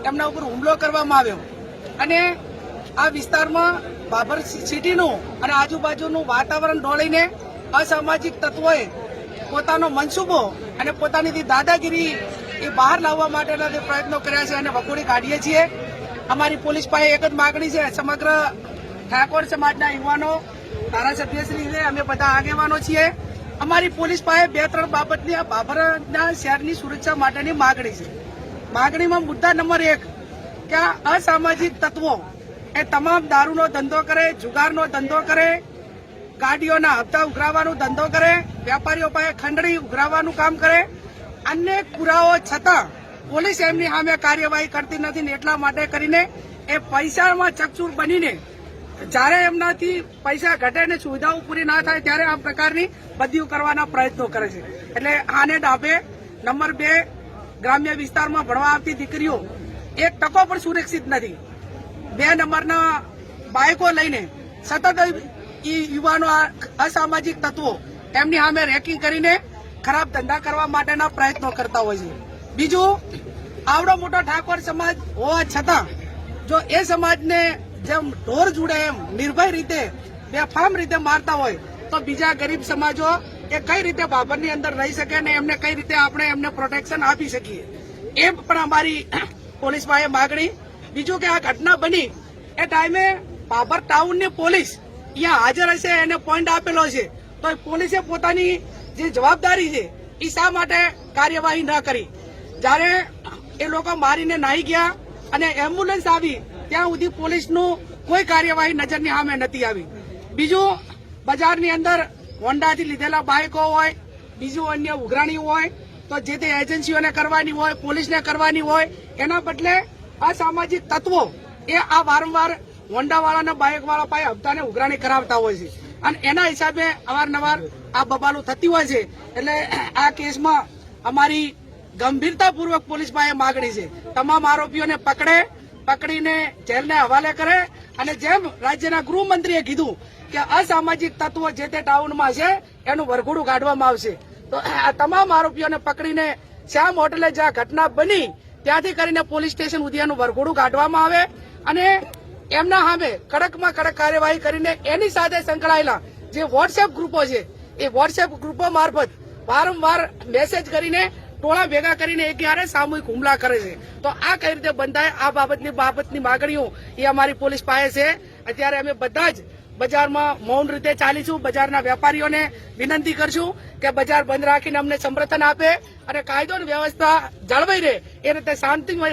એમના ઉપર હુમલો કરવામાં આવ્યો અને આ વિસ્તારમાં બાબર સિટીનું અને આજુબાજુનું વાતાવરણ ડોળીને અસામાજિક તત્વોએ પોતાનો મનસૂબો અને પોતાની દાદાગીરી એ બહાર લાવવા માટેના જે પ્રયત્નો કર્યા છે અને વખોડી કાઢીએ છીએ। અમારી પોલીસ પાસે એક જ માગણી છે, સમગ્ર ઠાકોર સમાજના યુવાનો ધારાસભ્યશ્રી છે, અમે બધા આગેવાનો છીએ। અમારી પોલીસ પાસે 2-3 બાબતની આ બાબરના શહેરની સુરક્ષા માટેની માગણી છે। માગણીમાં મુદ્દા નંબર 1 કે આ અસામાજિક તત્વો એ તમામ દારૂનો ધંધો કરે, જુગારનો ધંધો કરે, ગાડીઓના હપ્તા ઉઘરાવવાનો ધંધો કરે, વેપારીઓ પાસે ખંડણી ઉઘરાવવાનું કામ કરે। અનેક પુરાવો છતાં પોલીસ એમની સામે કાર્યવાહી કરતી નથી ને એટલા માટે કરીને એ પૈસામાં ચકચૂર બનીને જ્યારે એમનાથી પૈસા ઘટે ને સુવિધાઓ પૂરી ના થાય ત્યારે આ પ્રકારની બદલીઓ કરવાના પ્રયત્નો કરે છે। એટલે આને ડાબે નંબર 2 ગ્રામ્ય વિસ્તારમાં ભણવા આવતી દીકરીઓ 1 ટકો પણ સુરક્ષિત નથી। 2 નંબરના બાઇકો લઈને સતત યુવાનો અસામાજિક તત્વો એમની સામે રેકિંગ કરીને ખરાબ ધંધા કરવા માટેના પ્રયત્નો કરતા હોય છે। બીજું, આવડો મોટો ઠાકોર સમાજ હોવા છતાં જો એ સમાજને જેમ ઢોર જુડે એમ નિર્ભય રીતે બેફામ રીતે મારતા હોય તો બીજા ગરીબ સમાજો એ કઈ રીતે બાબરની અંદર રહી શકે ને એમને કઈ રીતે આપણે એમને પ્રોટેક્શન આપી શકીએ, એ પણ અમારી પોલીસ પાસે માગણી। બીજું કે આ ઘટના બની એ ટાઈમે બાબર ટાઉનની પોલીસ અહીંયા હાજર હશે, એને પોઈન્ટ આપેલો છે, તો પોલીસે પોતાની જે જવાબદારી છે એ શા માટે કાર્યવાહી ન કરી? જ્યારે એ લોકો મારીને નાહી ગયા અને એમ્બ્યુલન્સ આવી ત્યાં સુધી પોલીસનું કોઈ કાર્યવાહી નજરની સામે નથી આવી। બીજું, બજારની અંદર હોન્ડાથી લીધેલા બાઇકો હોય, બીજું અન્ય ઉઘરાણી હોય તો જે તે એજન્સીઓને કરવાની હોય, પોલીસને કરવાની હોય, એના બદલે અસામાજિક તત્વો એ આ વારંવાર હોન્ડાવાળાના બાઇકવાળા પાસે હપ્તાને ઉઘરાણી કરાવતા હોય છે અને એના હિસાબે અવારનવાર આ બબાલું થતી હોય છે। એટલે આ કેસમાં અમારી ગંભીરતાપૂર્વક પોલીસ પાસે માગણી છે, તમામ આરોપીઓને પકડીને જેલને હવાલે કરે અને જેમ રાજ્યના ગૃહમંત્રીએ કીધું કે અસામાજિક તત્વો જે તે ટાઉનમાં છે એનું વરઘોડું કાઢવામાં આવશે। તો આ તમામ આરોપીઓને પકડીને શ્યામ હોટલે જ્યાં ઘટના બની ત્યાંથી કરીને પોલીસ સ્ટેશન સુધીનું વરઘોડું કાઢવામાં આવે અને એમના સામે કડકમાં કડક કાર્યવાહી કરીને એની સાથે સંકળાયેલા જે વોટ્સએપ ગ્રુપો છે એ વોટ્સએપ ગ્રુપો મારફત વારંવાર મેસેજ કરીને ટોળા ભેગા કરીને એક યારે સામૂહિક હુમલા કરે છે। તો આ કઈ રીતે બંધ થાય, આ બાબતની માગણીઓ એ અમારી પોલીસ પાસે છે। અત્યારે અમે બધા જ બજારમાં મૌન રીતે ચાલીશું, બજારના વેપારીઓને વિનંતી કરશું કે બજાર બંધ રાખીને અમને સમર્થન આપે અને કાયદો અને વ્યવસ્થા જળવાઈ રહે એ રીતે શાંતિમય